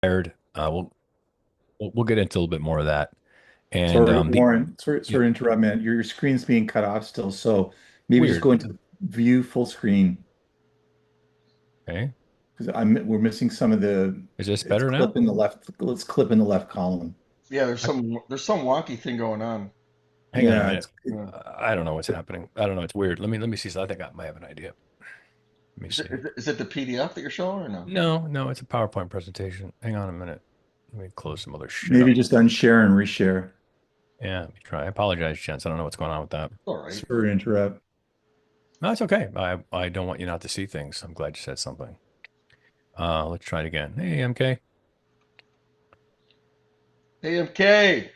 hired. We'll get into a little bit more of that. And Sorry, the Warren, yeah, sorry to interrupt, man. Your screen's being cut off still, so maybe just weird. go into view full screen Okay, because we're missing some of the is this better now? let's clip in the left column. Yeah, I, there's some wonky thing going on. hang on a Yeah, minute. Yeah. I don't know what's happening. I don't know. It's weird. Let me see. So I think I might have an idea. Let me Is it, see. is it is it the PDF that you're showing or no? No, it's a PowerPoint presentation. Hang on a minute. Let me close some other shit maybe up. just unshare and reshare. Yeah, let me try. I apologize, gents. I don't know what's going on with that. All right. Sorry to interrupt. No, it's okay. I don't want you not to see things. I'm glad you said something. Let's try it again. Hey, MK. Hey MK,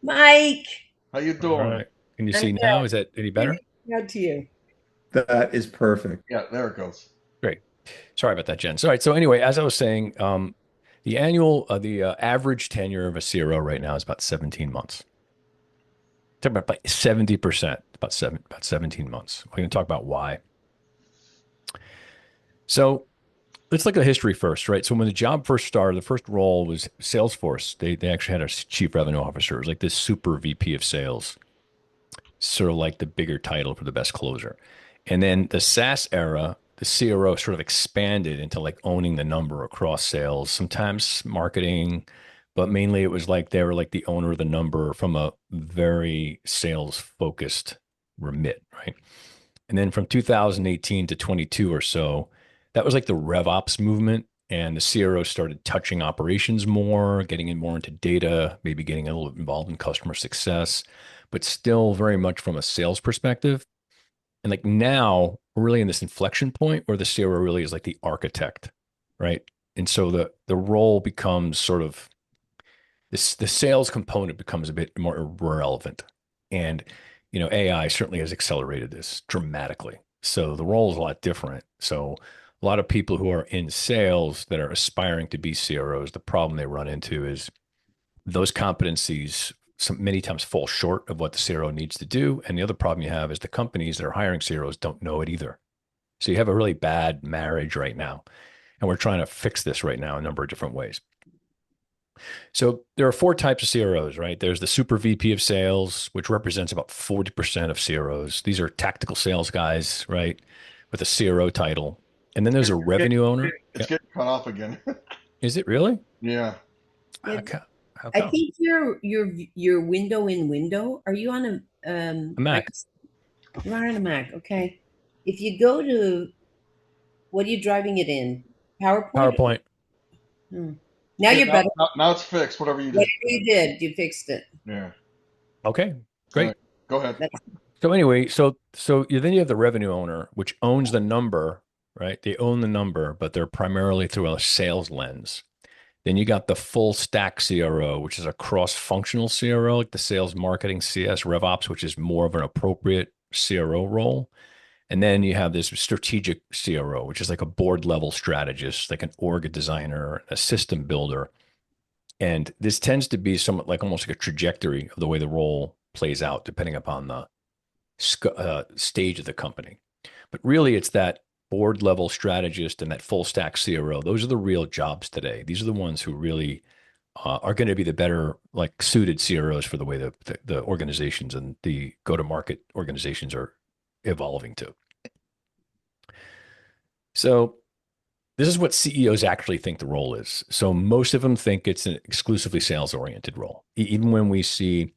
Mike, how you All doing? right. Can you I'm see good. now? Is that any Good better? to to you. That is perfect. Yeah, there it goes. Great. Sorry about that, Jen. All right. So anyway, as I was saying, the average tenure of a CRO right now is about 17 months. Talking about like 70%, about 17 months. We're going to talk about why. So let's look at history first, right? So when the job first started, the first role was Salesforce. They actually had a chief revenue officer. It was like this super VP of sales, sort of like the bigger title for the best closer. And then the SaaS era, the CRO sort of expanded into like owning the number across sales, sometimes marketing, but mainly it was like they were like the owner of the number from a very sales focused remit, right? And then from 2018 to 22 or so, that was like the RevOps movement. And the CRO started touching operations more, getting in more into data, maybe getting a little involved in customer success, but still very much from a sales perspective. And like now we're really in this inflection point where the CRO really is like the architect, right? And so the role becomes sort of this the sales component becomes a bit more irrelevant. And AI certainly has accelerated this dramatically. So the role is a lot different. So a lot of people who are in sales that are aspiring to be CROs, the problem they run into is those competencies many times fall short of what the CRO needs to do. And the other problem you have is the companies that are hiring CROs don't know it either. So you have a really bad marriage right now. And we're trying to fix this right now in a number of different ways. So there are four types of CROs, right? There's the super VP of sales, which represents about 40% of CROs. These are tactical sales guys, right? With a CRO title. And then there's a It's getting, revenue owner. it's Yeah. getting cut off again. Is it really? Yeah. How, Yeah, co- how I come? think your window in window. Are you on a A Mac. Microsoft? You are on a Mac, okay. If you go to what are you driving it in? PowerPoint? PowerPoint. Hmm. Now Yeah. you're Now, better. now, now it's fixed. Whatever you did. Whatever you did, you fixed it. Yeah. Okay, All right. great. Go ahead. That's So anyway, then you have the revenue owner, which owns the number, right? They own the number, but they're primarily through a sales lens. Then you got the full stack CRO, which is a cross-functional CRO, like the sales, marketing, CS, RevOps, which is more of an appropriate CRO role. And then you have this strategic CRO, which is like a board level strategist, like an org designer, a system builder. And this tends to be somewhat like almost like a trajectory of the way the role plays out, depending upon the stage of the company. But really, it's that board level strategist and that full stack CRO. Those are the real jobs today. These are the ones who really are going to be the better like suited CROs for the way the organizations and the go to market organizations are evolving to. So this is what CEOs actually think the role is. So most of them think it's an exclusively sales oriented role. Even when we see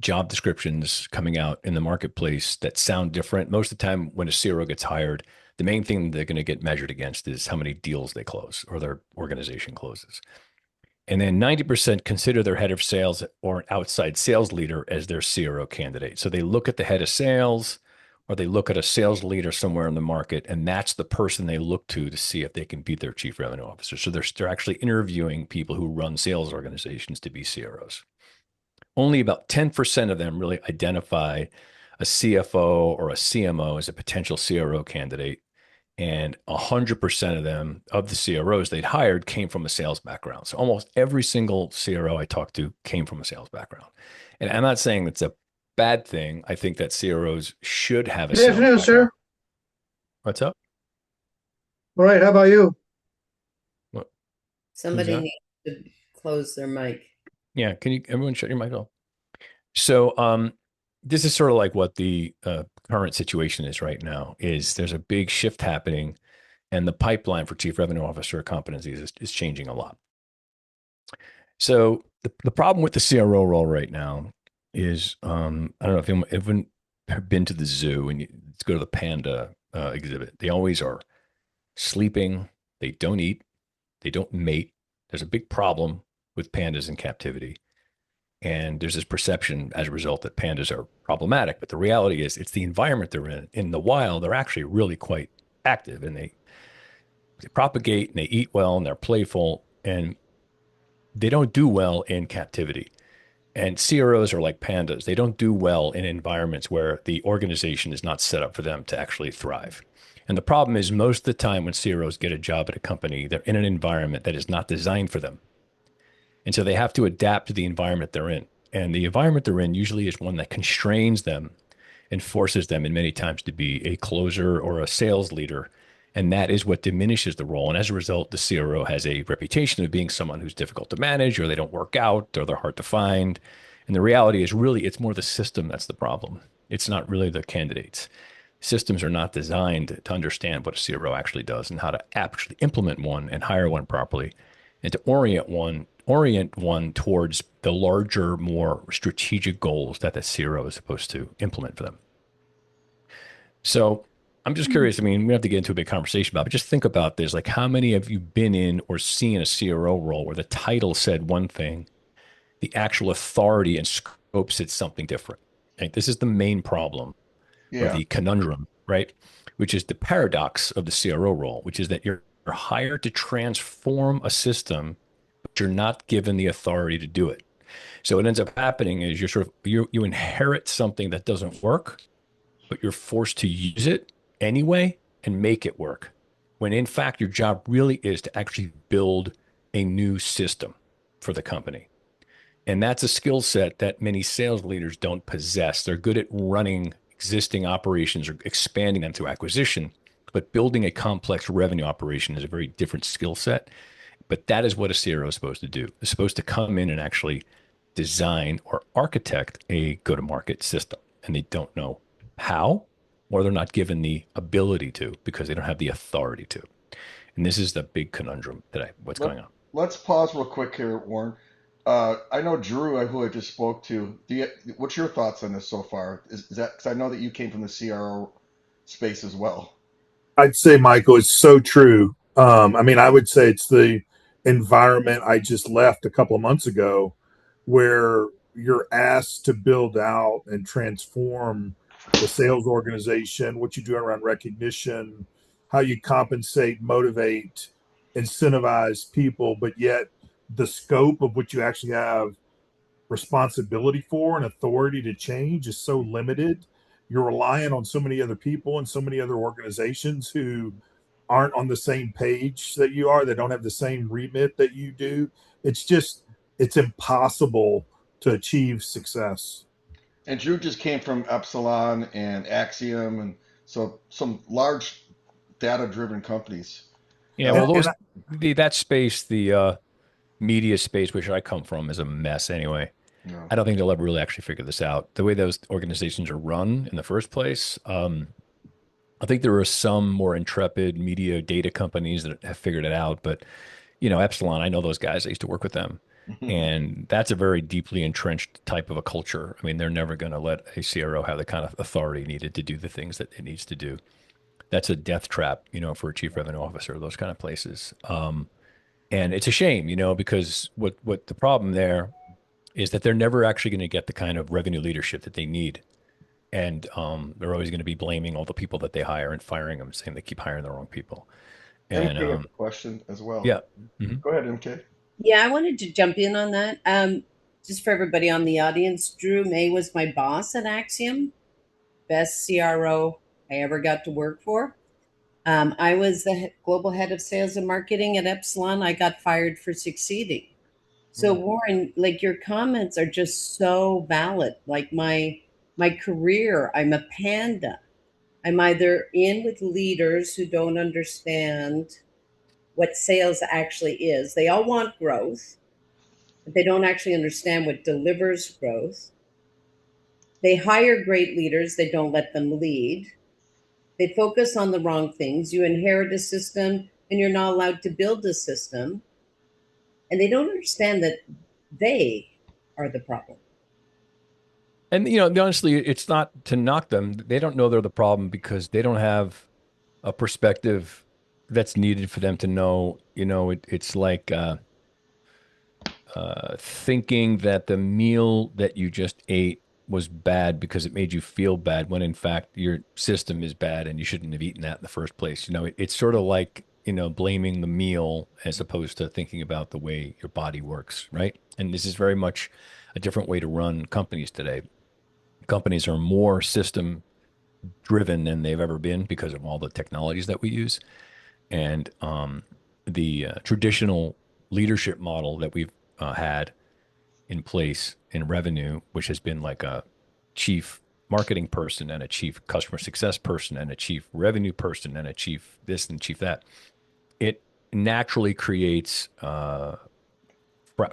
job descriptions coming out in the marketplace that sound different. Most of the time, when a CRO gets hired, the main thing they're going to get measured against is how many deals they close or their organization closes. And then 90% consider their head of sales or an outside sales leader as their CRO candidate. So they look at the head of sales or they look at a sales leader somewhere in the market, and that's the person they look to see if they can beat their chief revenue officer. So they're actually interviewing people who run sales organizations to be CROs. Only about 10% of them really identify a CFO or a CMO as a potential CRO candidate. And 100% of them, of the CROs they'd hired, came from a sales background. So almost every single CRO I talked to came from a sales background. And I'm not saying that's a bad thing. I think that CROs should have a Good sales afternoon, background. sir. What's up? All right, how about you? What, who's somebody that? need. to close their mic. Yeah, can you everyone shut your mic off? So, this is sort of like what the current situation is right now. Is there's a big shift happening, and the pipeline for chief revenue officer competencies is changing a lot. So the problem with the CRO role right now is I don't know if everyone have been to the zoo and let's go to the panda exhibit. They always are sleeping. They don't eat. They don't mate. There's a big problem with pandas in captivity. And there's this perception as a result that pandas are problematic. But the reality is, it's the environment they're in. In the wild, they're actually really quite active and they propagate and they eat well and they're playful and they don't do well in captivity. And CROs are like pandas. They don't do well in environments where the organization is not set up for them to actually thrive. And the problem is, most of the time when CROs get a job at a company, they're in an environment that is not designed for them. And so they have to adapt to the environment they're in. And the environment they're in usually is one that constrains them and forces them, in many times, to be a closer or a sales leader. And that is what diminishes the role. And as a result, the CRO has a reputation of being someone who's difficult to manage, or they don't work out, or they're hard to find. And the reality is, really, it's more the system that's the problem. It's not really the candidates. Systems are not designed to understand what a CRO actually does and how to actually implement one and hire one properly, and to orient one towards the larger, more strategic goals that the CRO is supposed to implement for them. So I'm just curious. I mean, we have to get into a big conversation about it, but just think about this. Like, how many have you been in or seen a CRO role where the title said one thing, the actual authority and scope said something different? Like, this is the main problem, or Yeah. the conundrum, right? Which is the paradox of the CRO role, which is that you're hired to transform a system, but you're not given the authority to do it. So what ends up happening is you inherit something that doesn't work, but you're forced to use it anyway and make it work. When in fact, your job really is to actually build a new system for the company. And that's a skill set that many sales leaders don't possess. They're good at running existing operations or expanding them through acquisition, but building a complex revenue operation is a very different skill set. But that is what a CRO is supposed to do. It's supposed to come in and actually design or architect a go to market system. And they don't know how, or they're not given the ability to because they don't have the authority to. And this is the big conundrum what's Let, going on. let's pause real quick here, Warren. I know Drew, who I just spoke to. What's your thoughts on this so far? Is that because I know that you came from the CRO space as well? I'd say, Michael, it's so true. I mean, I would say it's the environment I just left a couple of months ago where you're asked to build out and transform the sales organization, what you do around recognition, how you compensate, motivate, incentivize people, but yet the scope of what you actually have responsibility for and authority to change is so limited. You're relying on so many other people and so many other organizations who aren't on the same page that you are. They don't have the same remit that you do. It's just, it's impossible to achieve success. And Drew just came from Epsilon and Axiom, and so some large data-driven companies. Yeah, And, well, Uh, and that space, the media space, which I come from, is a mess anyway. yeah. I don't think they'll ever really actually figure this out. The way those organizations are run in the first place, I think there are some more intrepid media data companies that have figured it out. But, Epsilon, I know those guys. I used to work with them. And that's a very deeply entrenched type of a culture. I mean, they're never going to let a CRO have the kind of authority needed to do the things that it needs to do. That's a death trap, for a chief revenue officer, those kind of places. And it's a shame, because what the problem there is that they're never actually going to get the kind of revenue leadership that they need. And they're always going to be blaming all the people that they hire and firing them, saying they keep hiring the wrong people. And MK has a question as well. yeah. Mhm. Go ahead, MK. Yeah, I wanted to jump in on that. Just for everybody on the audience, Drew May was my boss at Axiom, best CRO I ever got to work for. I was the global head of sales and marketing at Epsilon. I got fired for succeeding. So Hmm. Warren, like your comments are just so valid. Like my career, I'm a panda. I'm either in with leaders who don't understand what sales actually is. They all want growth. but they don't actually understand what delivers growth. They hire great leaders, they don't let them lead. They focus on the wrong things. You inherit a system and you're not allowed to build a system. And they don't understand that they are the problem. And honestly, it's not to knock them. They don't know they're the problem because they don't have a perspective that's needed for them to know. It's like thinking that the meal that you just ate was bad because it made you feel bad, when in fact your system is bad and you shouldn't have eaten that in the first place. It's sort of like blaming the meal as opposed to thinking about the way your body works, right? And this is very much a different way to run companies today. Companies are more system driven than they've ever been because of all the technologies that we use. And the traditional leadership model that we've had in place in revenue, which has been like a chief marketing person and a chief customer success person and a chief revenue person and a chief this and chief that, it naturally creates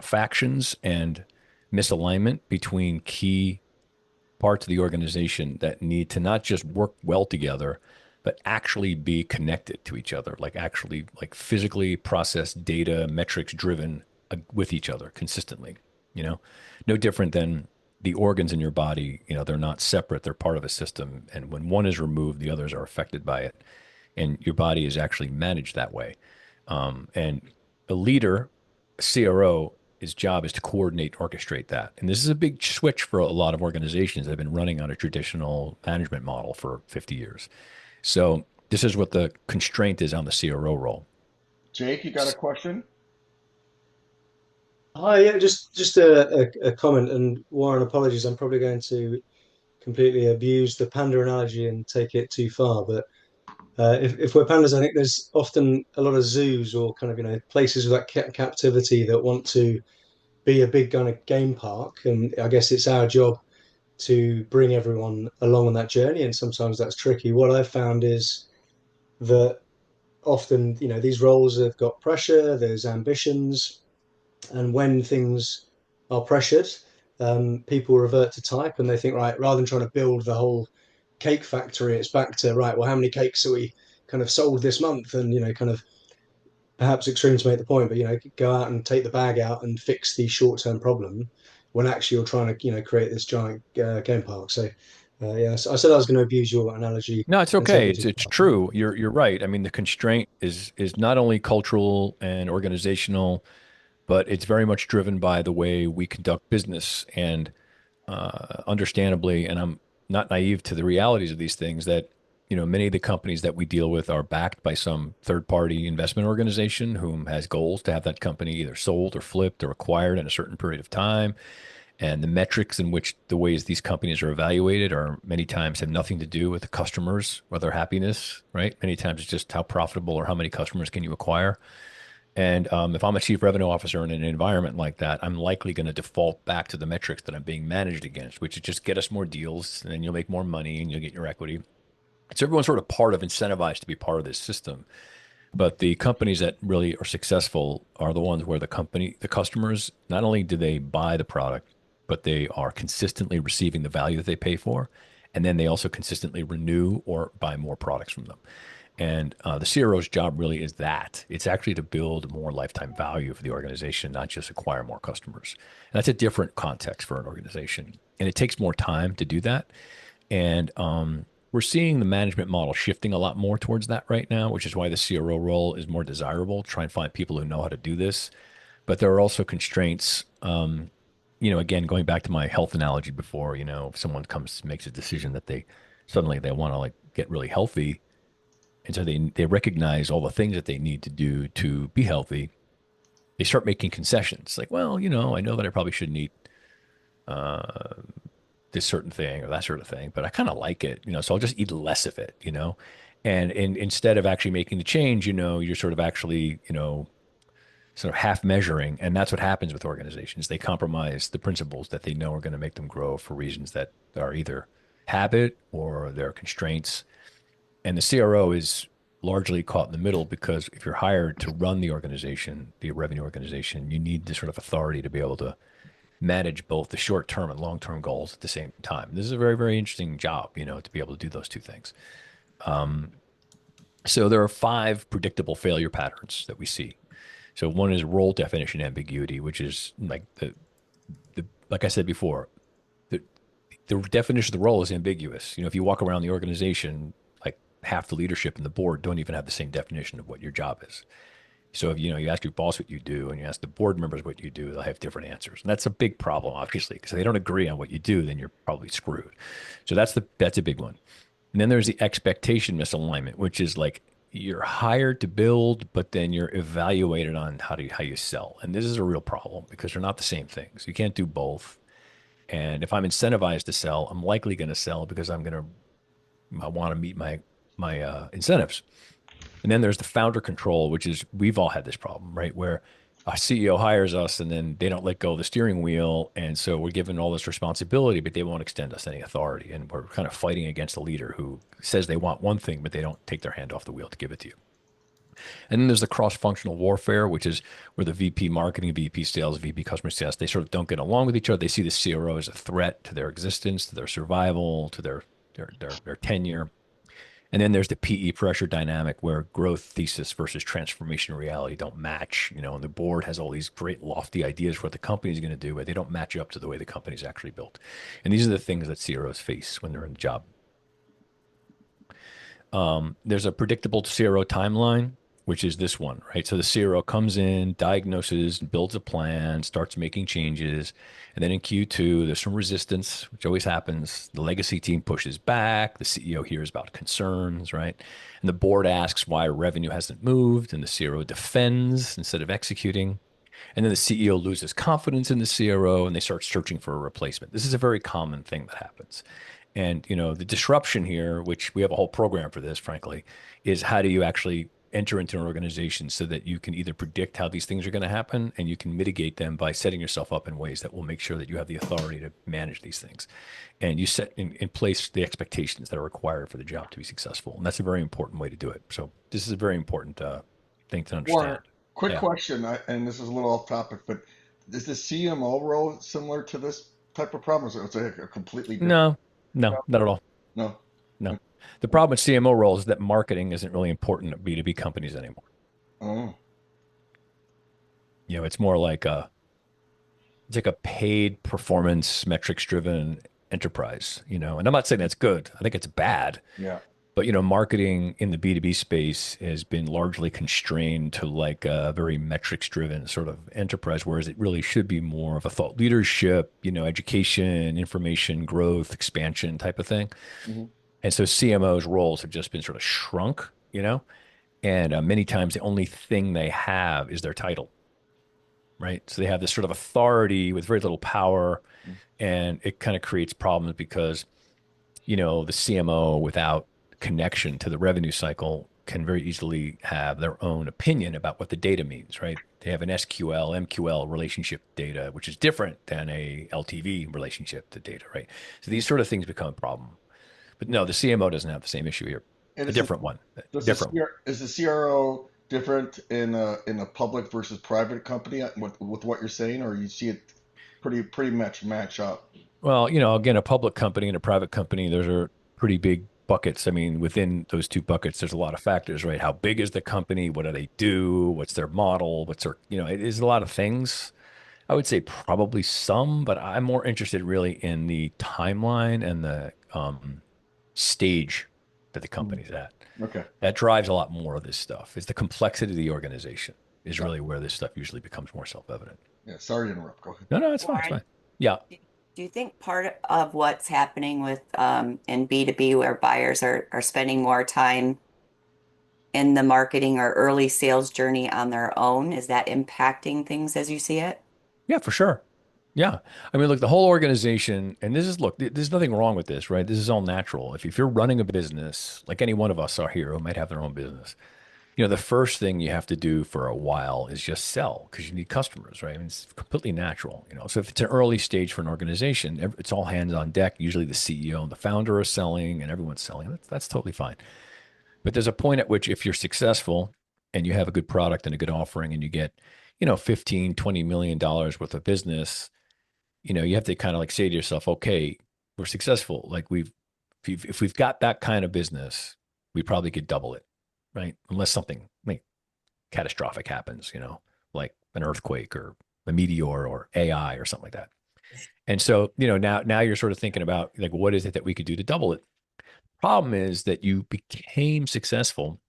factions and misalignment between key parts of the organization that need to not just work well together, but actually be connected to each other, like actually like physically process data, metrics driven with each other consistently. No different than the organs in your body. They're not separate; they're part of a system. And when one is removed, the others are affected by it. And your body is actually managed that way. And a leader, CRO, his job is to coordinate, orchestrate that. And this is a big switch for a lot of organizations that have been running on a traditional management model for 50 years. So this is what the constraint is on the CRO role. Jake, you got a question? Hi, yeah, just a comment, and Warren, apologies, I'm probably going to completely abuse the panda analogy and take it too far, but if we're pandas, I think there's often a lot of zoos or kind of places with that captivity that want to be a big kind of game park, and I guess it's our job to bring everyone along on that journey, and sometimes that's tricky. What I've found is that often, these roles have got pressure, there's ambitions, and when things are pressured, people revert to type and they think, right, rather than trying to build the whole cake factory, it's back to, right, well, how many cakes are we kind of sold this month? And, kind of perhaps extreme to make the point, but, go out and take the bag out and fix the short-term problem when actually you're trying to, create this giant game park. So, yeah, so I said I was going to abuse your analogy No, it's and take okay. it It's too it's far. true. You're right. I mean, the constraint is not only cultural and organizational, but it's very much driven by the way we conduct business. And understandably, and I'm not naive to the realities of these things, that many of the companies that we deal with are backed by some third-party investment organization whom has goals to have that company either sold or flipped or acquired in a certain period of time. And the metrics in which the ways these companies are evaluated are many times have nothing to do with the customers or their happiness, right? Many times it's just how profitable or how many customers can you acquire. And if I'm a chief revenue officer in an environment like that, I'm likely going to default back to the metrics that I'm being managed against, which is just get us more deals, and then you'll make more money and you'll get your equity. So everyone's sort of part of incentivized to be part of this system. But the companies that really are successful are the ones where the customers, not only do they buy the product, but they are consistently receiving the value that they pay for. And then they also consistently renew or buy more products from them. And the CRO's job really is that. It's actually to build more lifetime value for the organization, not just acquire more customers. And that's a different context for an organization. And it takes more time to do that. And we're seeing the management model shifting a lot more towards that right now, which is why the CRO role is more desirable. Try and find people who know how to do this. But there are also constraints. Again, going back to my health analogy before, if someone makes a decision that suddenly they want to like get really healthy, and so they recognize all the things that they need to do to be healthy. They start making concessions, like, well, I know that I probably shouldn't eat this certain thing or that sort of thing, but I kind of like it, so I'll just eat less of it, And instead of actually making the change, you're sort of actually, sort of half measuring. And that's what happens with organizations. They compromise the principles that they know are going to make them grow for reasons that are either habit or their constraints. And the CRO is largely caught in the middle because if you're hired to run the organization, the revenue organization, you need this sort of authority to be able to manage both the short-term and long-term goals at the same time. This is a very, very interesting job, to be able to do those two things. So there are 5 predictable failure patterns that we see. So one is role definition ambiguity, which is like like I said before, the the definition of the role is ambiguous. If you walk around the organization, like half the leadership and the board don't even have the same definition of what your job is. So if you ask your boss what you do and you ask the board members what you do, they'll have different answers. And that's a big problem, obviously, because if they don't agree on what you do, then you're probably screwed. So that's a big one. And then there's the expectation misalignment, which is like you're hired to build, but then you're evaluated on how you sell. And this is a real problem because they're not the same things. You can't do both. And if I'm incentivized to sell, I'm likely going to sell because I want to meet my incentives. And then there's the founder control, which is we've all had this problem, right? Where a CEO hires us and then they don't let go of the steering wheel. And so we're given all this responsibility, but they won't extend us any authority. And we're kind of fighting against a leader who says they want one thing, but they don't take their hand off the wheel to give it to you. And then there's the cross-functional warfare, which is where the VP marketing, VP sales, VP customer success, they sort of don't get along with each other. They see the CRO as a threat to their existence, to their survival, to their tenure. And then there's the PE pressure dynamic where growth thesis versus transformation reality don't match, and the board has all these great lofty ideas for what the company is going to do, but they don't match up to the way the company is actually built. And these are the things that CROs face when they're in the job. There's a predictable CRO timeline, which is this one, right? So the CRO comes in, diagnoses, builds a plan, starts making changes. And then in Q2, there's some resistance, which always happens. The legacy team pushes back. The CEO hears about concerns, right? And the board asks why revenue hasn't moved, and the CRO defends instead of executing. And then the CEO loses confidence in the CRO, and they start searching for a replacement. This is a very common thing that happens. And, the disruption here, which we have a whole program for this, frankly, is how do you actually enter into an organization so that you can either predict how these things are going to happen and you can mitigate them by setting yourself up in ways that will make sure that you have the authority to manage these things. And you set in place the expectations that are required for the job to be successful. And that's a very important way to do it. So this is a very important thing to understand. Warren, quick question, and this is a little off topic, but is the CMO role similar to this type of problem? Or is it a completely different? No, not at all. No. No. The problem with CMO roles is that marketing isn't really important at B2B companies anymore. Oh. It's more like it's like a paid performance metrics driven enterprise, and I'm not saying that's good. I think it's bad. Yeah. But, marketing in the B2B space has been largely constrained to like a very metrics driven sort of enterprise, whereas it really should be more of a thought leadership, education, information, growth, expansion type of thing. Mm-hmm. And so CMOs roles have just been sort of shrunk, and many times the only thing they have is their title, right? So they have this sort of authority with very little power, and it kind of creates problems because, the CMO without connection to the revenue cycle can very easily have their own opinion about what the data means, right? They have an SQL, MQL relationship data, which is different than a LTV relationship to data, right? So these sort of things become a problem. But no, the CMO doesn't have the same issue here. And A different one. Is the CRO different in a public versus private company with what you're saying, or you see it pretty much match up? Well, again, a public company and a private company, those are pretty big buckets. I mean, within those two buckets, there's a lot of factors, right? How big is the company? What do they do? What's their model? What's their, it is a lot of things. I would say probably some, but I'm more interested really in the timeline and the stage that the company's at. Okay. That drives a lot more of this stuff. Is the complexity of the organization is really where this stuff usually becomes more self-evident. Yeah. Sorry to interrupt. Go ahead. No, it's fine. It's fine. Yeah. Do you think part of what's happening with in B2B where buyers are spending more time in the marketing or early sales journey on their own, is that impacting things as you see it? Yeah, for sure. Yeah. I mean, look, the whole organization, and there's nothing wrong with this, right? This is all natural. If you're running a business, like any one of us are here who might have their own business, the first thing you have to do for a while is just sell because you need customers, right? I mean, it's completely natural, So if it's an early stage for an organization, it's all hands on deck. Usually the CEO and the founder are selling and everyone's selling. That's totally fine. But there's a point at which if you're successful and you have a good product and a good offering and you get, 15, $20 million worth of business, you have to kind of like say to yourself, okay, we're successful. Like if we've got that kind of business, we probably could double it, right? Unless something like catastrophic happens, like an earthquake or a meteor or AI or something like that. And so, now you're sort of thinking about like, what is it that we could do to double it? Problem is that you became successful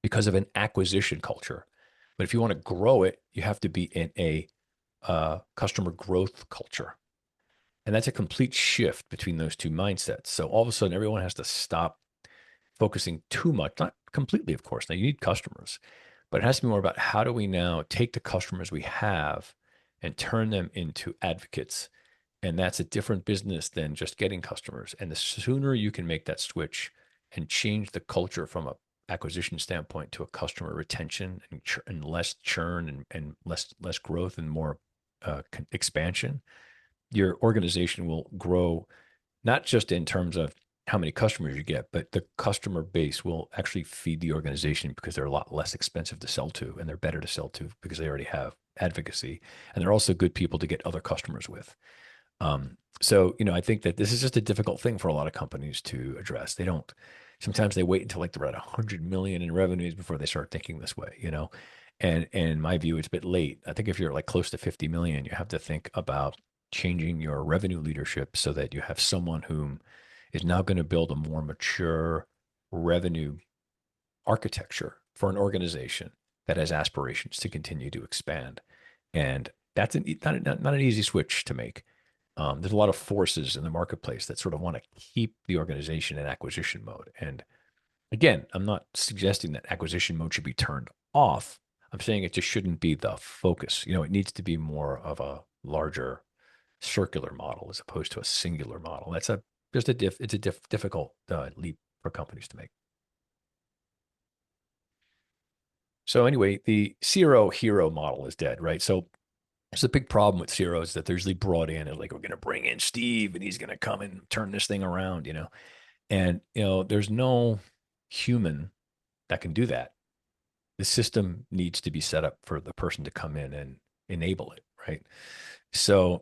because of an acquisition culture. But if you want to grow it, you have to be in a customer growth culture. And that's a complete shift between those two mindsets. So all of a sudden, everyone has to stop focusing too much, not completely, of course. Now, you need customers, but it has to be more about how do we now take the customers we have and turn them into advocates. And that's a different business than just getting customers. And the sooner you can make that switch and change the culture from a acquisition standpoint to a customer retention and less churn and less growth and more expansion, your organization will grow not just in terms of how many customers you get, but the customer base will actually feed the organization because they're a lot less expensive to sell to and they're better to sell to because they already have advocacy and they're also good people to get other customers with. So, I think that this is just a difficult thing for a lot of companies to address. Sometimes they wait until like they're at 100 million in revenues before they start thinking this way, and in my view, it's a bit late. I think if you're like close to 50 million, you have to think about changing your revenue leadership so that you have someone whom is now going to build a more mature revenue architecture for an organization that has aspirations to continue to expand. And that's not an easy switch to make. There's a lot of forces in the marketplace that sort of want to keep the organization in acquisition mode. And again, I'm not suggesting that acquisition mode should be turned off. I'm saying it just shouldn't be the focus. It needs to be more of a larger circular model as opposed to a singular model. It's a difficult leap for companies to make. So anyway, the CRO hero model is dead, right? So there's a big problem with CROs that they're usually brought in and like, we're going to bring in Steve and he's going to come and turn this thing around, and, there's no human that can do that. The system needs to be set up for the person to come in and enable it, right? So,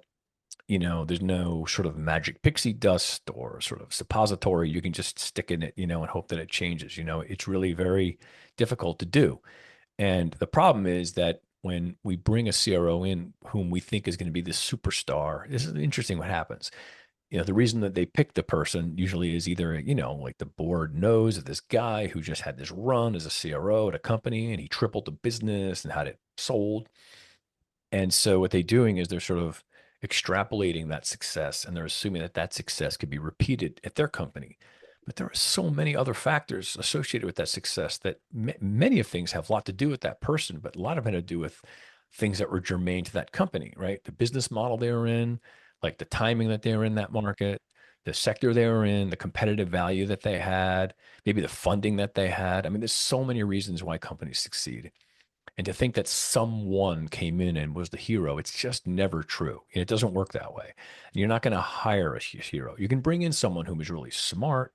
there's no sort of magic pixie dust or sort of suppository you can just stick in it, and hope that it changes. It's really very difficult to do. And the problem is that when we bring a CRO in whom we think is going to be this superstar, this is interesting what happens. The reason that they pick the person usually is either, like the board knows of this guy who just had this run as a CRO at a company and he tripled the business and had it sold. And so what they're doing is they're sort of extrapolating that success and they're assuming that that success could be repeated at their company. But there are so many other factors associated with that success that many of things have a lot to do with that person, but a lot of it had to do with things that were germane to that company, right? The business model they were in, like the timing that they were in that market, the sector they were in, the competitive value that they had, maybe the funding that they had. I mean, there's so many reasons why companies succeed. And to think that someone came in and was the hero, it's just never true. It doesn't work that way. You're not going to hire a hero. You can bring in someone who is really smart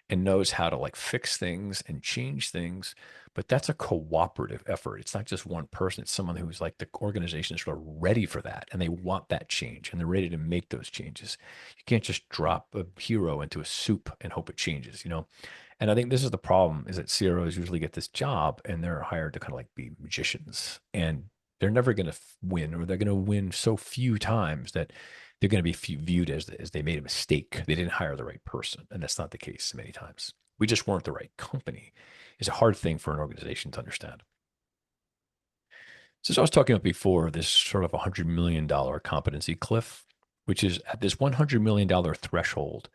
and knows how to like fix things and change things, but that's a cooperative effort. It's not just one person. It's someone who's like the organization is sort of ready for that and they want that change and they're ready to make those changes. You can't just drop a hero into a soup and hope it changes, And I think this is the problem is that CROs usually get this job and they're hired to kind of like be magicians and they're never going to win or they're going to win so few times that they're going to be viewed as they made a mistake. They didn't hire the right person. And that's not the case many times. We just weren't the right company. It's a hard thing for an organization to understand. So as I was talking about before, this sort of $100 million competency cliff, which is at this $100 million threshold,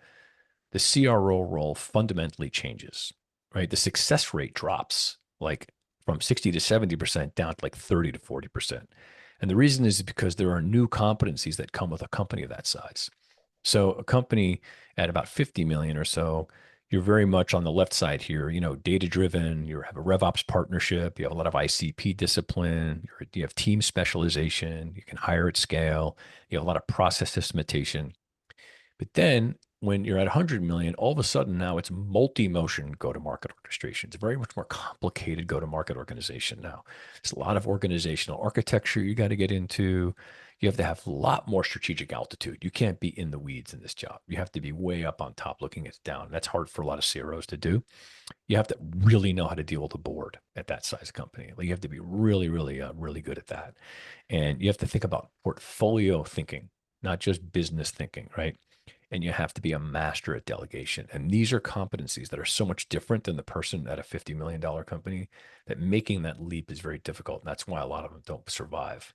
the CRO role fundamentally changes, right? The success rate drops like from 60 to 70% down to like 30 to 40%. And the reason is because there are new competencies that come with a company of that size. So a company at about 50 million or so, you're very much on the left side here, data driven, you have a RevOps partnership, you have a lot of ICP discipline, you have team specialization, you can hire at scale, you have a lot of process systematization. But then when you're at 100 million, all of a sudden now it's multi-motion go-to-market orchestration. It's a very much more complicated go-to-market organization now. There's a lot of organizational architecture you got to get into. You have to have a lot more strategic altitude. You can't be in the weeds in this job. You have to be way up on top looking it down. That's hard for a lot of CROs to do. You have to really know how to deal with the board at that size company. Like you have to be really, really, really good at that. And you have to think about portfolio thinking, not just business thinking, right? And you have to be a master at delegation. And these are competencies that are so much different than the person at a $50 million company that making that leap is very difficult. And that's why a lot of them don't survive.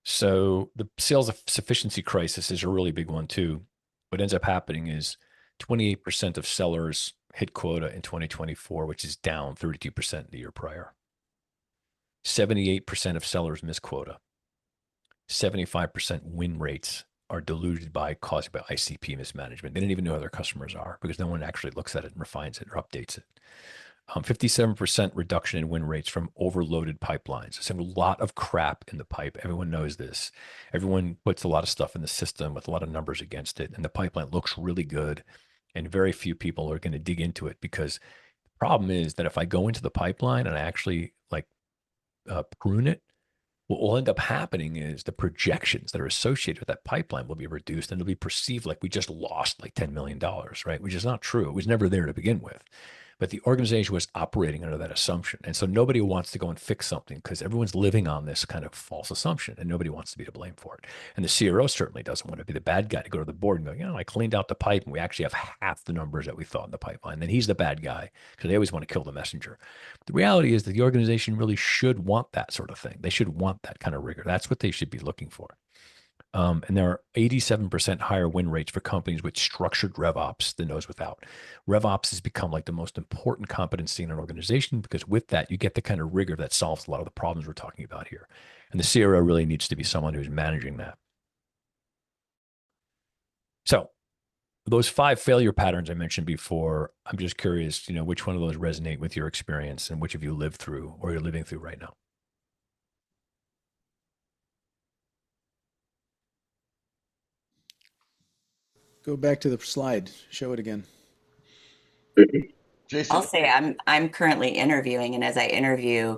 So the sales sufficiency crisis is a really big one too. What ends up happening is 28% of sellers hit quota in 2024, which is down 32% the year prior. 78% of sellers miss quota. 75% win rates are diluted caused by ICP mismanagement. They didn't even know who their customers are because no one actually looks at it and refines it or updates it. 57% reduction in win rates from overloaded pipelines. There's a lot of crap in the pipe. Everyone knows this. Everyone puts a lot of stuff in the system with a lot of numbers against it, and the pipeline looks really good, and very few people are going to dig into it because the problem is that if I go into the pipeline and I actually prune it, what will end up happening is the projections that are associated with that pipeline will be reduced and it'll be perceived like we just lost like $10 million, right? Which is not true. It was never there to begin with. But the organization was operating under that assumption. And so nobody wants to go and fix something because everyone's living on this kind of false assumption and nobody wants to be to blame for it. And the CRO certainly doesn't want to be the bad guy to go to the board and go, I cleaned out the pipe and we actually have half the numbers that we thought in the pipeline. Then he's the bad guy because they always want to kill the messenger. The reality is that the organization really should want that sort of thing. They should want that kind of rigor. That's what they should be looking for. And there are 87% higher win rates for companies with structured RevOps than those without. RevOps has become like the most important competency in an organization because with that, you get the kind of rigor that solves a lot of the problems we're talking about here. And the CRO really needs to be someone who's managing that. So those 5 failure patterns I mentioned before, I'm just curious, which one of those resonate with your experience and which of you lived through or you're living through right now? Go back to the slide. Show it again. Jason, I'll say I'm currently interviewing, and as I interview,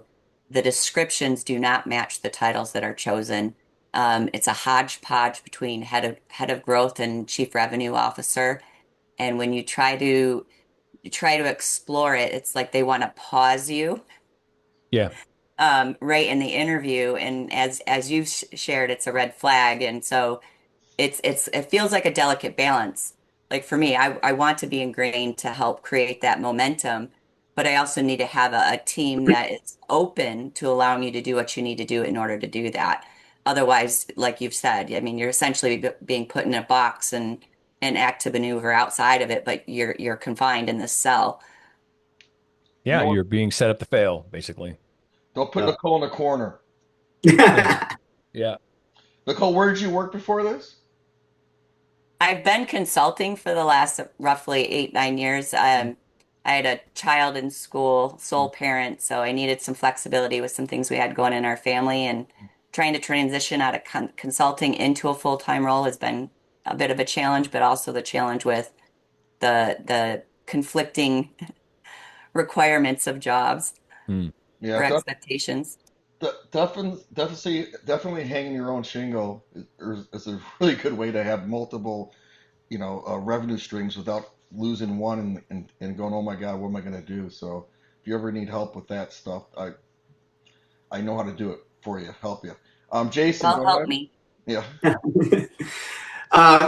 the descriptions do not match the titles that are chosen. It's a hodgepodge between head of growth and chief revenue officer. And when you try to explore it, it's like they want to pause you Yeah. right in the interview. And as you've shared, it's a red flag. And so it feels like a delicate balance. Like for me, I want to be ingrained to help create that momentum, but I also need to have a team that is open to allowing you to do what you need to do in order to do that. Otherwise, like you've said, I mean, you're essentially being put in a box and act to maneuver outside of it, but you're confined in this cell. Yeah, you're being set up to fail, basically. don't put Nicole in the corner. Yeah. Nicole, where did you work before this? I've been consulting for the last roughly 8, 9 years. I had a child in school, sole parent, so I needed some flexibility with some things we had going in our family, and trying to transition out of consulting into a full-time role has been a bit of a challenge, but also the challenge with the conflicting requirements of jobs Yeah, or expectations. definitely hanging your own shingle is a really good way to have multiple, revenue streams without losing one and going, oh my God, what am I going to do? So if you ever need help with that stuff, I know how to do it for you, help you. Jason, Well, go help ahead. me. Yeah.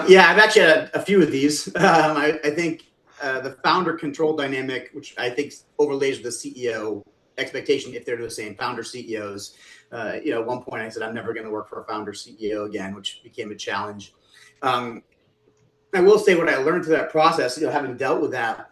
Yeah, I've actually had a few of these. I think the founder control dynamic, which I think overlays with the CEO expectation, if they're the same founder CEOs. At one point I said, I'm never going to work for a founder CEO again, which became a challenge. I will say what I learned through that process, having dealt with that,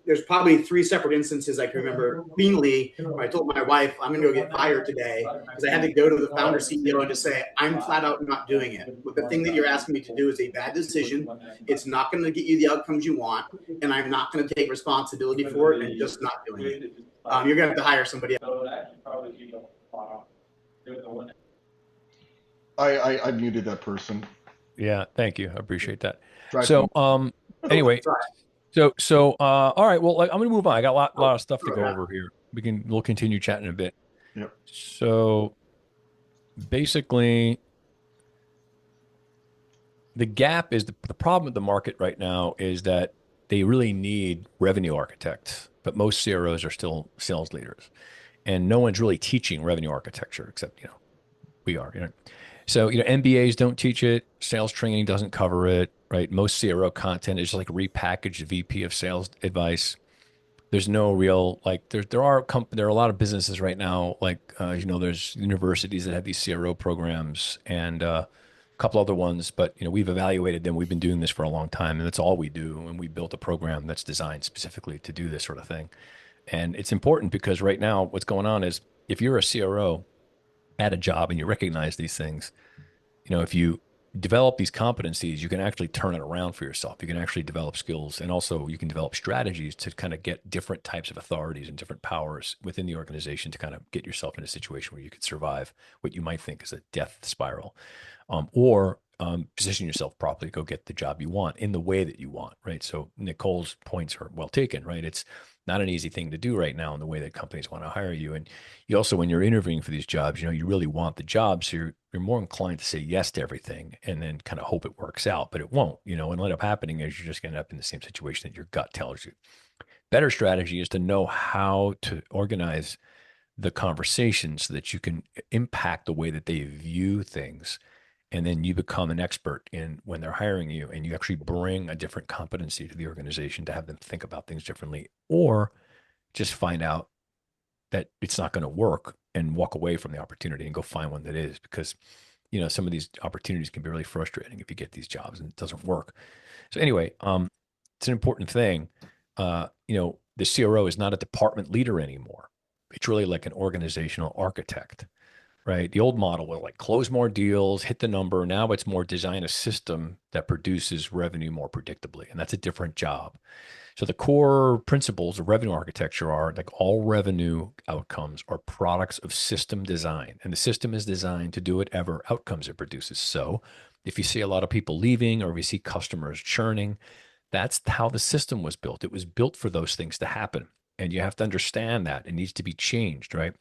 there's probably 3 separate instances I can remember cleanly where I told my wife, I'm going to go get fired today because I had to go to the founder CEO and just say, I'm flat out not doing it. But the thing that you're asking me to do is a bad decision. It's not going to get you the outcomes you want, and I'm not going to take responsibility for it and just not doing it. You're going to have to hire somebody else. I muted that person. Yeah, thank you. I appreciate that. Try So, some. anyway, Try. all right. Well, I'm going to move on. I got a lot of stuff to Oh, go yeah. over here. We'll continue chatting a bit. Yep. So basically, the gap is the problem with the market right now is that they really need revenue architects, but most CROs are still sales leaders, and no one's really teaching revenue architecture except we are. So MBAs don't teach it. Sales training doesn't cover it. Right? Most CRO content is like repackaged VP of sales advice. There's no real like there are a lot of businesses right now like there's universities that have these CRO programs and a couple other ones, but we've evaluated them. We've been doing this for a long time, and that's all we do. And we built a program that's designed specifically to do this sort of thing. And it's important because right now what's going on is if you're a CRO at a job and you recognize these things, if you develop these competencies, you can actually turn it around for yourself. You can actually develop skills, and also you can develop strategies to kind of get different types of authorities and different powers within the organization to kind of get yourself in a situation where you could survive what you might think is a death spiral, or position yourself properly to go get the job you want in the way that you want, right? So Nicole's points are well taken, right? It's not an easy thing to do right now in the way that companies want to hire you. And you also, when you're interviewing for these jobs, you really want the job. So you're more inclined to say yes to everything and then kind of hope it works out, but it won't, and what end up happening is you're just going to end up in the same situation that your gut tells you. Better strategy is to know how to organize the conversation so that you can impact the way that they view things. And then you become an expert in when they're hiring you, and you actually bring a different competency to the organization to have them think about things differently, or just find out that it's not going to work and walk away from the opportunity and go find one that is, because some of these opportunities can be really frustrating if you get these jobs and it doesn't work. So anyway, it's an important thing. The CRO is not a department leader anymore. It's really like an organizational architect, right? The old model was like close more deals, hit the number. Now it's more design a system that produces revenue more predictably, and that's a different job. So the core principles of revenue architecture are like all revenue outcomes are products of system design, and the system is designed to do whatever outcomes it produces. So if you see a lot of people leaving or if you see customers churning, that's how the system was built. It was built for those things to happen. And you have to understand that it needs to be changed, right?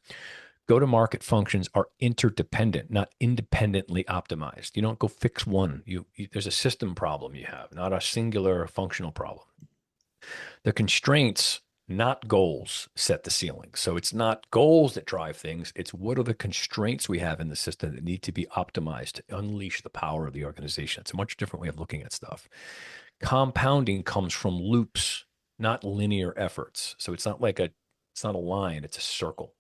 Go-to-market functions are interdependent, not independently optimized. You don't go fix one. There's a system problem you have, not a singular functional problem. The constraints, not goals, set the ceiling. So it's not goals that drive things. It's what are the constraints we have in the system that need to be optimized to unleash the power of the organization. It's a much different way of looking at stuff. Compounding comes from loops, not linear efforts. So it's not a line, it's a circle,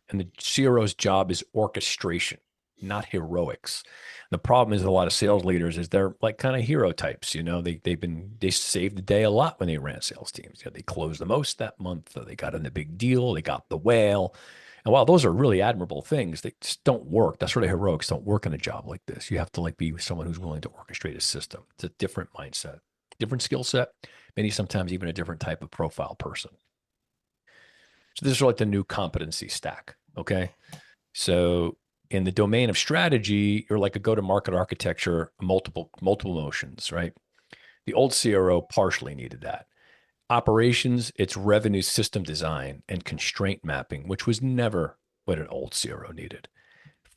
And the CRO's job is orchestration, not heroics. The problem is a lot of sales leaders is they're like kind of hero types. They saved the day a lot when they ran sales teams. They closed the most that month. They got in the big deal. They got the whale. And while those are really admirable things, they just don't work. That's sort of heroics don't work in a job like this. You have to be someone who's willing to orchestrate a system. It's a different mindset, different skill set, maybe sometimes even a different type of profile person. So this is like the new competency stack. Okay. So in the domain of strategy, you're like a go-to-market architecture, multiple motions, right? The old CRO partially needed that. Operations, it's revenue system design and constraint mapping, which was never what an old CRO needed.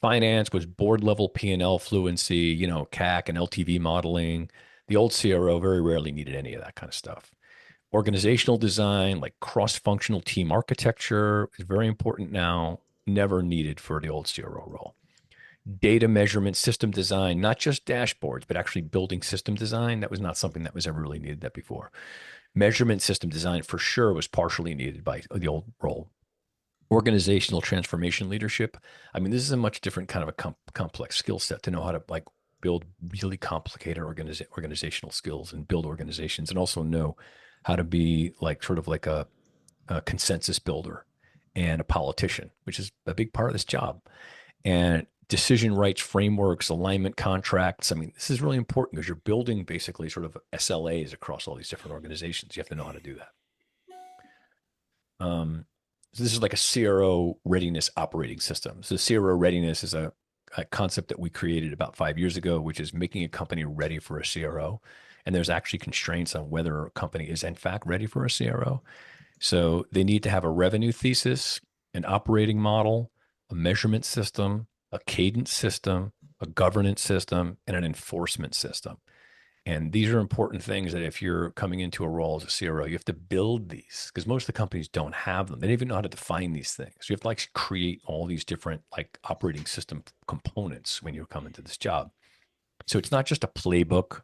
Finance was board level P&L fluency, CAC and LTV modeling. The old CRO very rarely needed any of that kind of stuff. Organizational design, like cross-functional team architecture, is very important now, never needed for the old CRO role. Data measurement, system design, not just dashboards, but actually building system design. That was not something that was ever really needed that before. Measurement system design for sure was partially needed by the old role. Organizational transformation leadership. I mean, this is a much different kind of a complex skill set to know how to build really complicated organizational skills and build organizations, and also know how to be sort of like a consensus builder and a politician, which is a big part of this job. And decision rights frameworks, alignment contracts. I mean, this is really important because you're building basically sort of SLAs across all these different organizations. You have to know how to do that. So this is like a CRO readiness operating system. So CRO readiness is a a concept that we created about 5 years ago, which is making a company ready for a CRO. And there's actually constraints on whether a company is in fact ready for a CRO. So they need to have a revenue thesis, an operating model, a measurement system, a cadence system, a governance system, and an enforcement system. And these are important things that if you're coming into a role as a CRO, you have to build these because most of the companies don't have them. They don't even know how to define these things. You have to like create all these different like operating system components when you come into this job. So it's not just a playbook,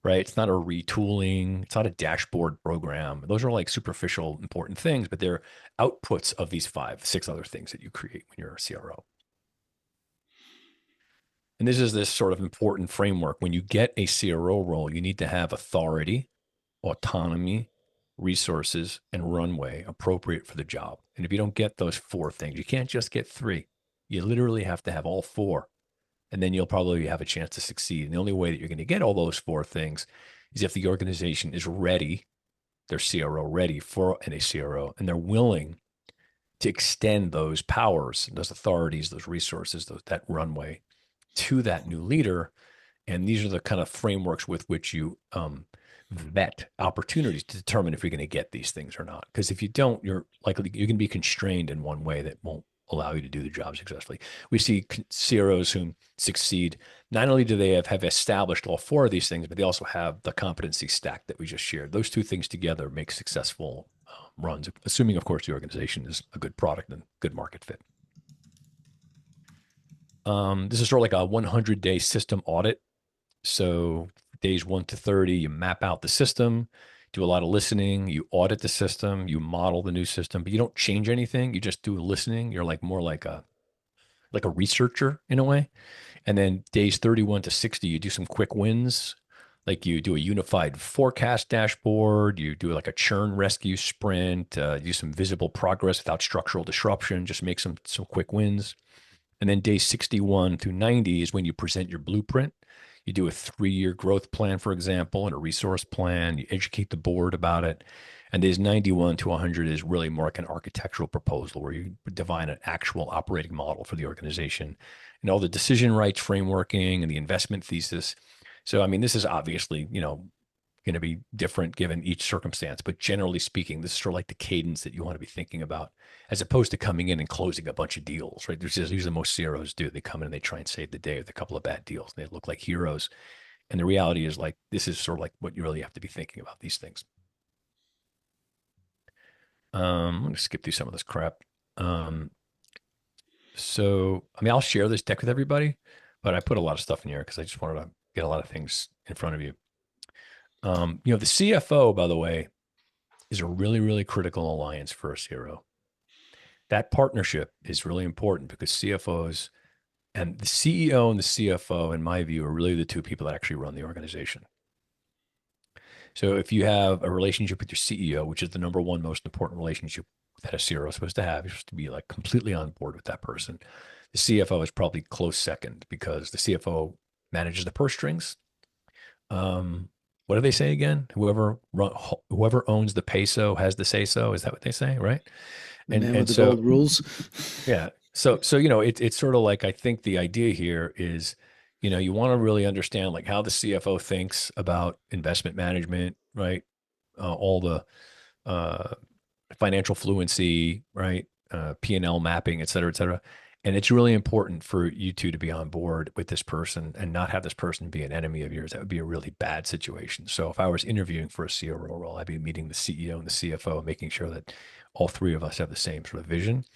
right? It's not a retooling. It's not a dashboard program. Those are like superficial important things, but they're outputs of these 5, 6 other things that you create when you're a CRO. And this is this sort of important framework. When you get a CRO role, you need to have authority, autonomy, resources, and runway appropriate for the job. And if you don't get those 4 things, you can't just get 3. You literally have to have all 4. And then you'll probably have a chance to succeed. And the only way that you're going to get all those 4 things is if the organization is ready, they're CRO ready for a CRO, and they're willing to extend those powers, those authorities, those resources, that runway to that new leader. And these are the kind of frameworks with which you vet opportunities to determine if you're going to get these things or not. Because if you don't, you're going to be constrained in one way that won't allow you to do the job successfully. We see CROs who succeed. Not only do they have established all 4 of these things, but they also have the competency stack that we just shared. Those 2 things together make successful runs, assuming, of course, the organization is a good product and good market fit. This is sort of like a 100-day system audit. So days 1 to 30, you map out the system, do a lot of listening, you audit the system, you model the new system, but you don't change anything. You just do listening. You're like more like a researcher in a way. And then days 31 to 60, you do some quick wins. Like you do a unified forecast dashboard, you do like a churn rescue sprint, do some visible progress without structural disruption, just make some quick wins. And then day 61 through 90 is when you present your blueprint. You do a 3-year growth plan, for example, and a resource plan. You educate the board about it. And days 91 to 100 is really more like an architectural proposal where you define an actual operating model for the organization and all the decision rights frameworking and the investment thesis. So, I mean, this is obviously, going to be different given each circumstance. But generally speaking, this is sort of like the cadence that you want to be thinking about, as opposed to coming in and closing a bunch of deals, right? There's usually most CROs do. They come in and they try and save the day with a couple of bad deals. And they look like heroes. And the reality is like, this is sort of like what you really have to be thinking about these things. I'm going to skip through some of this crap. So, I mean, I'll share this deck with everybody, but I put a lot of stuff in here because I just wanted to get a lot of things in front of you. The CFO, by the way, is a really, really critical alliance for a CRO. That partnership is really important because CFOs and the CEO and the CFO, in my view, are really the 2 people that actually run the organization. So if you have a relationship with your CEO, which is the number 1 most important relationship that a CRO is supposed to have, you're supposed to be like completely on board with that person. The CFO is probably close second because the CFO manages the purse strings. What do they say again? Whoever owns the peso has the say so. Is that what they say? Right. The man with the gold rules. Yeah. So it's sort of like, I think the idea here is, you want to really understand like how the CFO thinks about investment management, right? All the financial fluency, right? P&L mapping, et cetera, et cetera. And it's really important for you 2 to be on board with this person and not have this person be an enemy of yours. That would be a really bad situation. So if I was interviewing for a CRO role, I'd be meeting the CEO and the CFO, making sure that all 3 of us have the same sort of vision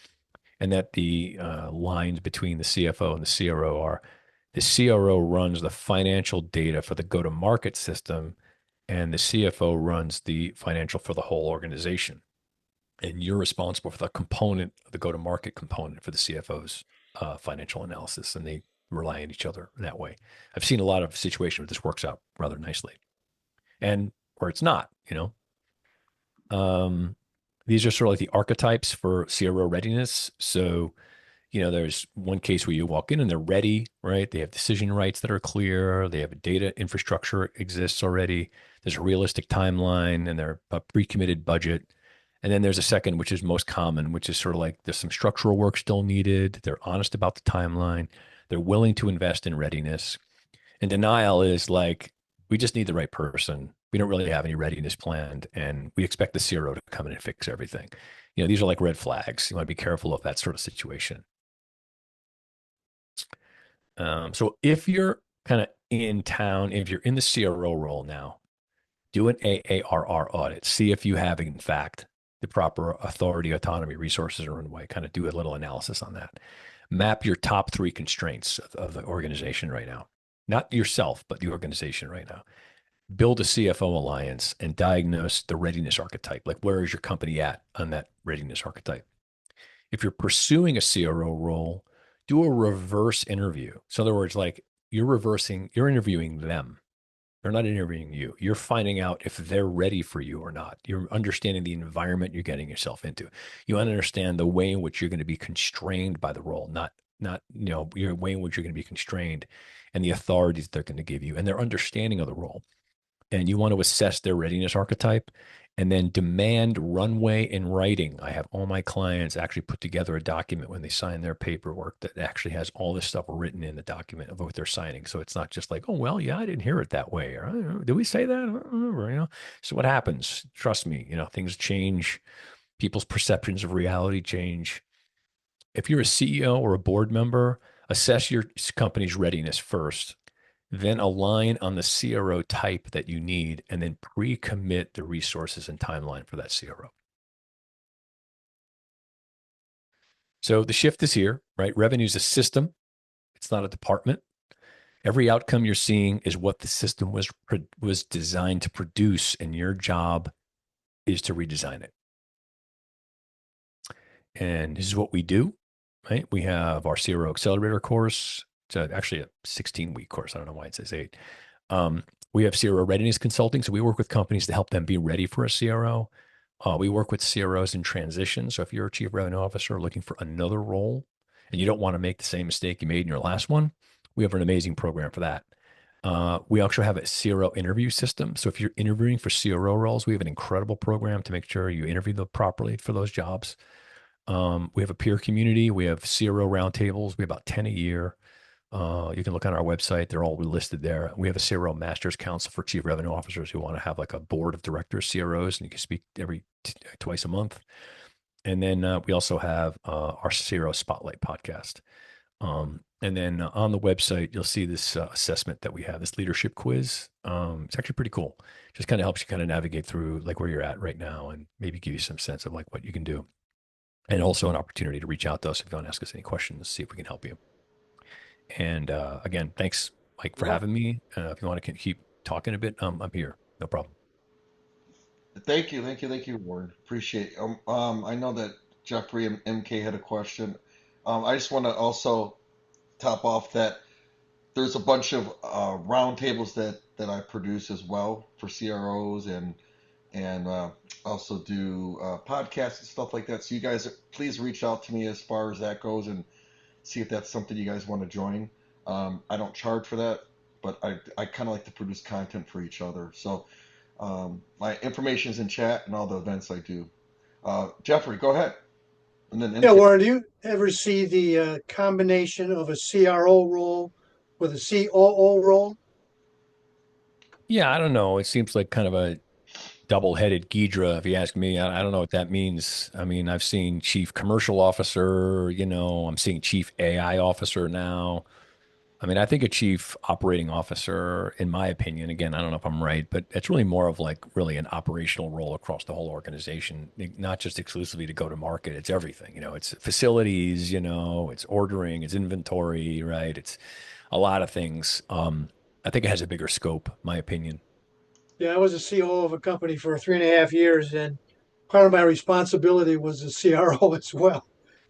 and that the lines between the CFO and the CRO are the CRO runs the financial data for the go-to-market system and the CFO runs the financial for the whole organization. And you're responsible for the component, the go-to-market component for the CFO's financial analysis, and they rely on each other that way. I've seen a lot of situations where this works out rather nicely, and where it's not. These are sort of like the archetypes for CRO readiness. So, there's one case where you walk in and they're ready, right? They have decision rights that are clear. They have a data infrastructure exists already. There's a realistic timeline, and they're a pre-committed budget. And then there's a second, which is most common, which is sort of like there's some structural work still needed. They're honest about the timeline. They're willing to invest in readiness. And denial is like, we just need the right person. We don't really have any readiness planned, and we expect the CRO to come in and fix everything. These are like red flags. You want to be careful of that sort of situation. So if you're kind of in town, if you're in the CRO role now, do an AARR audit. See if you have, in fact, the proper authority, autonomy, resources, and runway. Kind of do a little analysis on that. Map your top 3 constraints of the organization right now. Not yourself, but the organization right now. Build a CFO alliance and diagnose the readiness archetype. Like, where is your company at on that readiness archetype? If you're pursuing a CRO role, do a reverse interview. So in other words, like you're interviewing them. They're not interviewing you. You're finding out if they're ready for you or not. You're understanding the environment you're getting yourself into. You understand the way in which you're going to be constrained by the role, not your way in which you're going to be constrained and the authorities they're going to give you and their understanding of the role. And you want to assess their readiness archetype and then demand runway in writing. I have all my clients actually put together a document when they sign their paperwork that actually has all this stuff written in the document of what they're signing. So it's not just like, oh, well, yeah, I didn't hear it that way. Or, I don't know, did we say that? I don't remember, So what happens? Trust me, things change. People's perceptions of reality change. If you're a CEO or a board member, assess your company's readiness first, then align on the CRO type that you need, and then pre-commit the resources and timeline for that CRO. So the shift is here, right? Revenue is a system. It's not a department. Every outcome you're seeing is what the system was designed to produce, and your job is to redesign it. And this is what we do, right? We have our CRO Accelerator course. It's actually a 16-week course. I don't know why it says 8. We have CRO readiness consulting. So we work with companies to help them be ready for a CRO. We work with CROs in transition. So if you're a chief revenue officer looking for another role and you don't want to make the same mistake you made in your last one, we have an amazing program for that. We also have a CRO interview system. So if you're interviewing for CRO roles, we have an incredible program to make sure you interview them properly for those jobs. We have a peer community. We have CRO roundtables. We have about 10 a year. You can look on our website. They're all listed there. We have a CRO Masters Council for chief revenue officers who want to have like a board of directors, CROs, and you can speak twice a month. And then we also have our CRO Spotlight podcast. And then on the website, you'll see this assessment that we have, this leadership quiz. It's actually pretty cool. Just kind of helps you kind of navigate through like where you're at right now and maybe give you some sense of like what you can do. And also an opportunity to reach out to us if you want to ask us any questions, see if we can help you. And again, thanks, Mike, for having me. If you want to keep talking a bit, I'm here. No problem. Thank you, Warren. Appreciate it. I know that Jeffrey and MK had a question. I just want to also top off that there's a bunch of roundtables that I produce as well for CROs and also do podcasts and stuff like that. So you guys, please reach out to me as far as that goes and see if that's something you guys want to join. I don't charge for that, but I kind of like to produce content for each other. So my information is in chat and all the events I do. Jeffrey, go ahead. And then Yeah, Warren, do you ever see the combination of a CRO role with a COO role? Yeah, I don't know. It seems like kind of a double-headed Ghidra, if you ask me. I don't know what that means. I mean, I've seen chief commercial officer, I'm seeing chief AI officer now. I mean, I think a chief operating officer, in my opinion, again, I don't know if I'm right, but it's really more of like really an operational role across the whole organization, not just exclusively to go to market. It's everything, it's facilities, it's ordering, it's inventory, right? It's a lot of things. I think it has a bigger scope, my opinion. Yeah, I was a COO of a company for 3.5 years, and part of my responsibility was the CRO as well.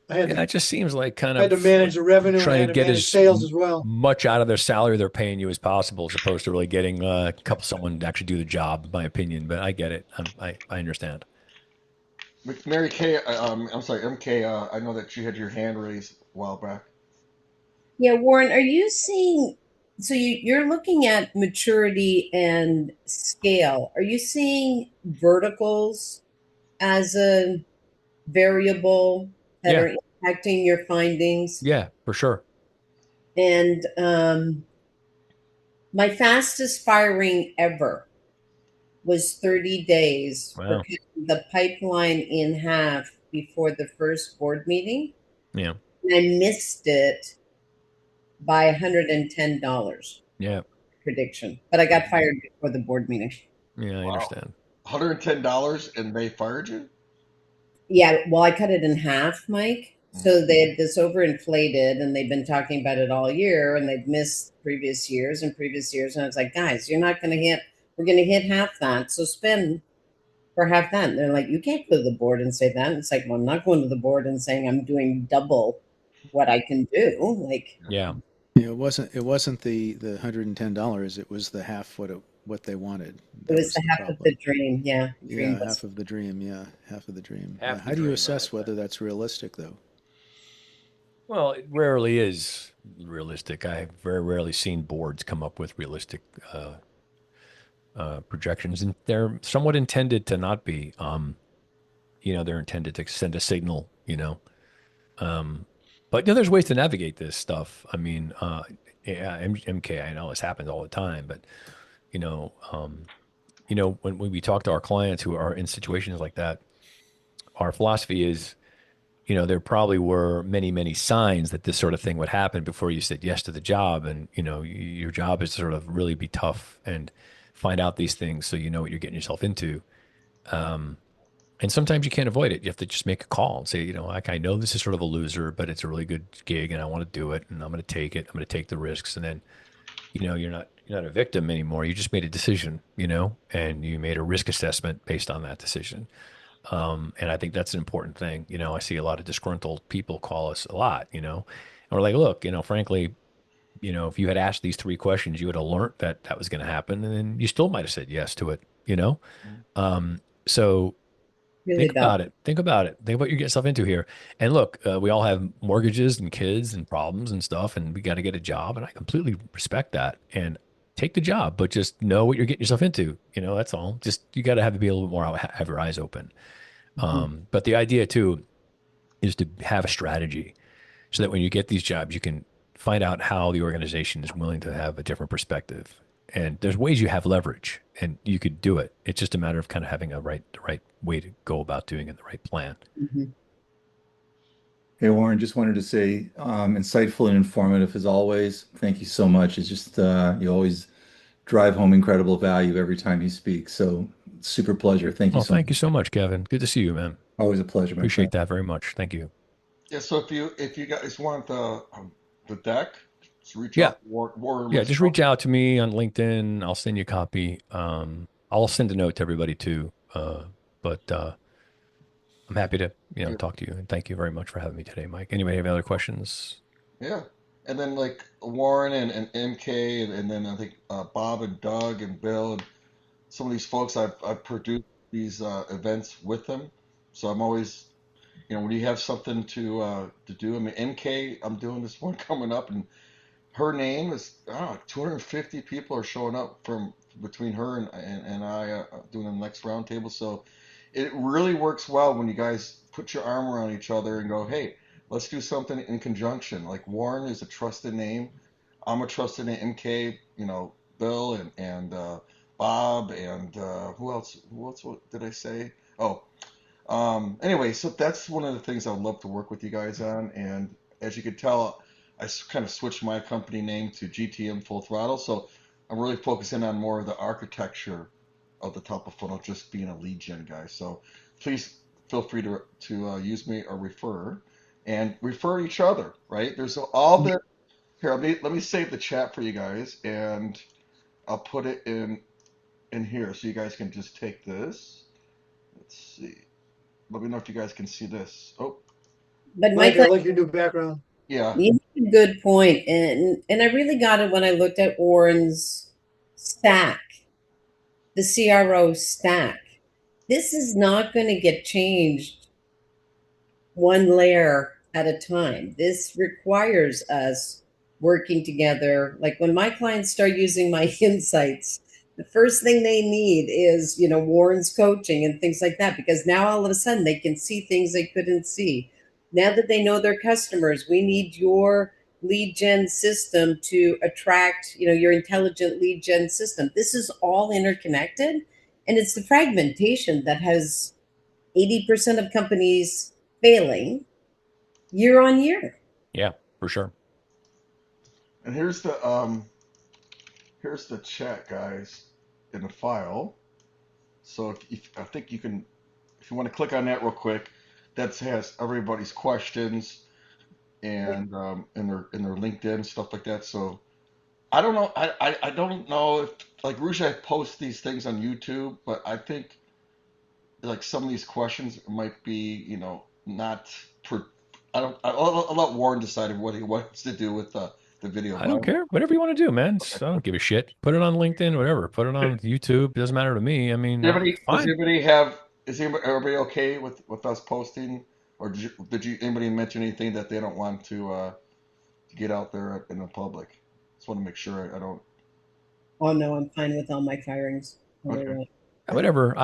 It just seems like kind I had to of manage the revenue and I trying had to to get manage as sales as well. much out of their salary they're paying you as possible, as opposed to really getting someone to actually do the job, in my opinion. But I get it. I understand. Mary Kay, I'm sorry, MK, I know that you had your hand raised a while back. Yeah, Warren, are you seeing, so you're looking at maturity and scale. Are you seeing verticals as a variable that Yeah. are impacting your findings? Yeah, for sure. And my fastest firing ever was 30 days for Wow. cutting the pipeline in half before the first board meeting. Yeah. And I missed it by $110 Yeah. prediction, but I got fired before the board meeting. Yeah. I Wow. understand. $110 and they fired you? Yeah, well, I cut it in half, Mike. Mm. So they had this overinflated, and they've been talking about it all year, and they've missed previous years and previous years. And I was like, guys, you're not going to hit. We're going to hit half that. So spend for half that. And they're like, you can't go to the board and say that. And it's like, well, I'm not going to the board and saying I'm doing double what I can do. Like, Yeah. Yeah, it wasn't the $110. It was the half what they wanted. it That was was the the half of the problem. dream. Yeah, dream Yeah, was. half of the dream. Yeah, half of the dream. Half Yeah. the How do you dream, I assess like whether that. that's realistic, though? Well, it rarely is realistic. I've very rarely seen boards come up with realistic projections, and they're somewhat intended to not be. They're intended to send a signal. But there's ways to navigate this stuff. I mean, yeah, MK, I know this happens all the time, but you know, um, when we talk to our clients who are in situations like that, our philosophy is, there probably were many, many signs that this sort of thing would happen before you said yes to the job. And, your job is to sort of really be tough and find out these things so you know what you're getting yourself into. And sometimes you can't avoid it. You have to just make a call and say, like, I know this is sort of a loser, but it's a really good gig and I want to do it and I'm going to take it. I'm going to take the risks. And then, you're not a victim anymore. You just made a decision, and you made a risk assessment based on that decision. And I think that's an important thing. I see a lot of disgruntled people call us a lot, and we're like, look, frankly, if you had asked these three questions, you would have learned that that was going to happen, and then you still might have said yes to it. So Really think about. about it. Think about it. Think about what you get yourself into here. And look, we all have mortgages and kids and problems and stuff, and we got to get a job. And I completely respect that. And take the job, but just know what you're getting yourself into. That's all. Just you got to have to be a little bit more have your eyes open. But the idea too is to have a strategy so that when you get these jobs, you can find out how the organization is willing to have a different perspective. And there's ways you have leverage and you could do it. It's just a matter of kind of having the right way to go about doing it, the right plan. Mhm. Hey, Warren, just wanted to say, insightful and informative as always. Thank you so much. It's just, you always drive home incredible value every time you speak. So super pleasure. Thank you Well, so thank you much. so much, Kevin. Good to see you, man. Always a pleasure, my Appreciate friend. that very much. Thank you. Yeah, so if you guys want the deck, just reach Yeah. out to Warren Yeah. Just reach myself. out to me on LinkedIn. I'll send you a copy. I'll send a note to everybody too. But I'm happy to, Yeah, talk to you. And thank you very much for having me today, Mike. Anybody have other questions? yeah. And then like Warren and MK and then I think Bob and Doug and Bill and some of these folks I've produced these events with them. So I'm always when you have something to do. I mean MK, I'm doing this one coming up and her name is 250 people are showing up from between her and I doing the next roundtable. So it really works well when you guys put your arm around each other and go, hey, let's do something in conjunction. Like Warren is a trusted name. I'm a trusted name. MK, Bill and Bob and who else? Who else did I say? Oh, anyway, so that's one of the things I would love to work with you guys on. And as you can tell, I kind of switched my company name to GTM Full Throttle. So I'm really focusing on more of the architecture of the top of funnel, just being a lead gen guy. So please feel free to use me or refer each other. Right? There's all the here. Let me save the chat for you guys, and I'll put it in here so you guys can just take this. Let's see. Let me know if you guys can see this. Oh, But Mike, Michael, I like your new background. yeah. you make a good point, and I really got it when I looked at Warren's stack, the CRO stack. This is not going to get changed one layer at a time. This requires us working together. Like when my clients start using my insights, the first thing they need is, Warren's coaching and things like that, because now all of a sudden they can see things they couldn't see. Now that they know their customers, we need your lead gen system to attract, your intelligent lead gen system. This is all interconnected, and it's the fragmentation that has 80% of companies failing year on year. Yeah, for sure. And here's the chat, guys, in the file. So I think you can, if you want to click on that real quick, that has everybody's questions and in their LinkedIn stuff like that. So I don't know. I don't know if like Ruja posts these things on YouTube, but I think like some of these questions might be, not per. I don't. I'll let Warren decide what he wants to do with the video. I don't care. Whatever you want to do, man. I don't give a shit. Put it on LinkedIn, whatever. Put it on YouTube. Doesn't matter to me. I mean, Does fine. anybody have? Is everybody okay with us posting, or did anybody mention anything that they don't want to get out there in the public? Just want to make sure I don't. Oh no, I'm fine with all my firings. Okay. Whatever.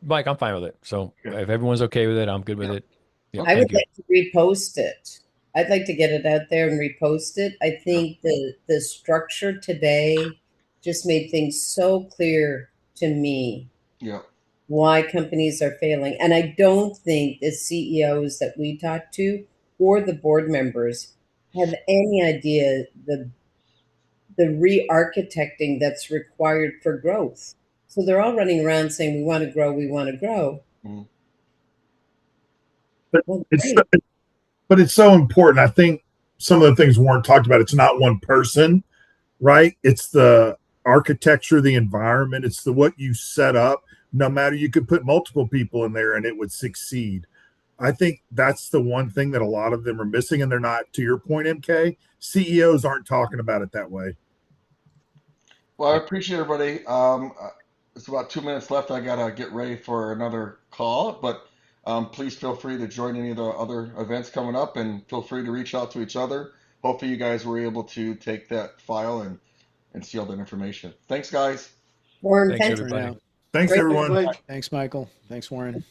Mike, I'm fine with it. So if everyone's okay with it, I'm good with it. Yeah, I would thank you. like to repost it. I'd like to get it out there and repost it. I think the structure today just made things so clear to me Yeah. why companies are failing. And I don't think the CEOs that we talk to or the board members have any idea the re-architecting that's required for growth. So they're all running around saying, we want to grow, we want to grow. Mm-hmm. But Well, it's great. but it's so important. I think some of the things Warren talked about, it's not one person, right? It's the architecture, the environment, it's the what you set up. No matter, you could put multiple people in there and it would succeed. I think that's the one thing that a lot of them are missing, and they're not, to your point, MK. CEOs aren't talking about it that way. Well, I appreciate everybody. It's about 2 minutes left. I gotta get ready for another call, but please feel free to join any of the other events coming up, and feel free to reach out to each other. Hopefully, you guys were able to take that file and see all that information. Thanks, guys. Warren, Thanks, thanks. everybody. Thanks, Great. everyone. Mike. Thanks, Michael. Thanks, Warren.